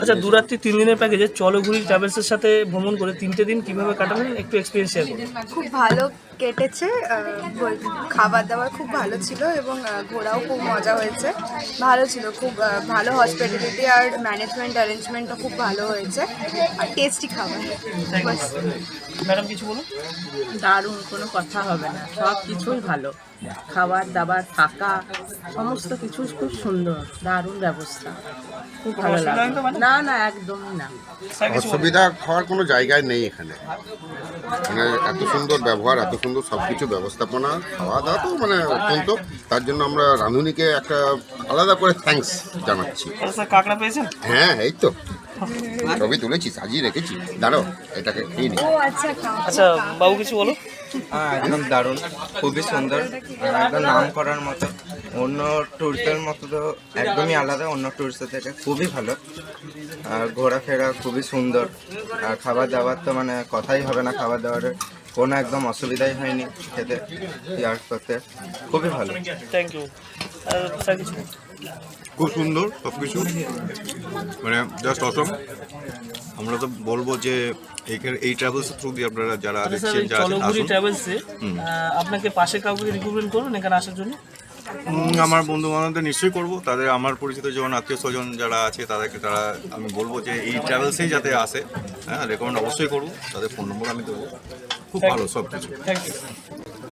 আচ্ছা, 2 রাত্রি 3 দিনের প্যাকেজে চলগুড়ি ট্রাভেলসের সাথে ভ্রমণ করে 3টে দিন কীভাবে কাটালেন একটু এক্সপিরিয়েন্স শেয়ার করুন। খুব ভালো কেটেছে, খাবার দাবার খুব ভালো ছিল এবং ঘোরাও খুব মজা হয়েছে, ভালো ছিল, খুব ভালো হসপিটালিটি আর ম্যানেজমেন্ট অ্যারেঞ্জমেন্টও খুব ভালো হয়েছে আর টেস্টি খাবার। বাস। ম্যাডাম কিছু বলুন। দারুণ, কোনো কথা হবে না, সব কিছুই ভালো, খাবার দাবার থাকা সমস্ত কিছু খুব সুন্দর, দারুণ ব্যবস্থা, খুব ভালো অসুবিধা হয়নি তো লাগে। মানে? না না, একদমই না। স্যার কিছু বলুন। অসুবিধা হওয়ার কোনো জায়গায় নেই এখানে, মানে এত সুন্দর ব্যবহার, এত সুন্দর সব কিছু ব্যবস্থাপনা, খাওয়া দাওয়া তো মানে অত্যন্ত, তার জন্য আমরা রাঁধুনিকে একটা আলাদা করে থ্যাঙ্কস জানাচ্ছি। আচ্ছা, স্যার কাঁকড়া পেয়েছেন? হ্যাঁ, এই তো সবই তুলেছি, সাজিয়ে রেখেছি, দাঁড়ো এটাকে খেয়ে নি। ও আচ্ছা, আচ্ছা বাবু কিছু বলো। একদম দারুণ, খুবই সুন্দর, একদম নাম করার মতো। অন্য ট্যুরিস্টের মতো তো একদমই আলাদা, অন্য ট্যুরিস্টের থেকে খুবই ভালো। আর ঘোরাফেরা খুবই সুন্দর, আর খাবার দাবার তো মানে কথাই হবে না, খাবার দাবারের কোনো একদম অসুবিধাই হয়নি খেতে, ইয়ার করতে, খুবই ভালো। Thank you. স্যার কিছু বলুন। খুব সুন্দর সব কিছু, মানে জাস্ট অসম। আমরা তো বলবো যে এইখানে এই ট্রাভেলস থ্রু দিয়ে আপনারা যারা আচ্ছা স্যার, দেখছেন, এই যারা চলগুড়ি আসুন। ট্রাভেলসে আপনাকে পাশে কাউকে রিকমেন্ড করুন এখানে আসার জন্য? আমার বন্ধু বান্ধবদের নিশ্চয়ই করবো, তাদের আমার পরিচিত যেমন আত্মীয় স্বজন যারা আছে তারা আমি বলবো যে এই ট্রাভেলসেই যাতে আসে, হ্যাঁ রেকমেন্ড অবশ্যই করবো, তাদের ফোন নম্বর আমি দেবো, খুব ভালো সব কিছু। Thank you.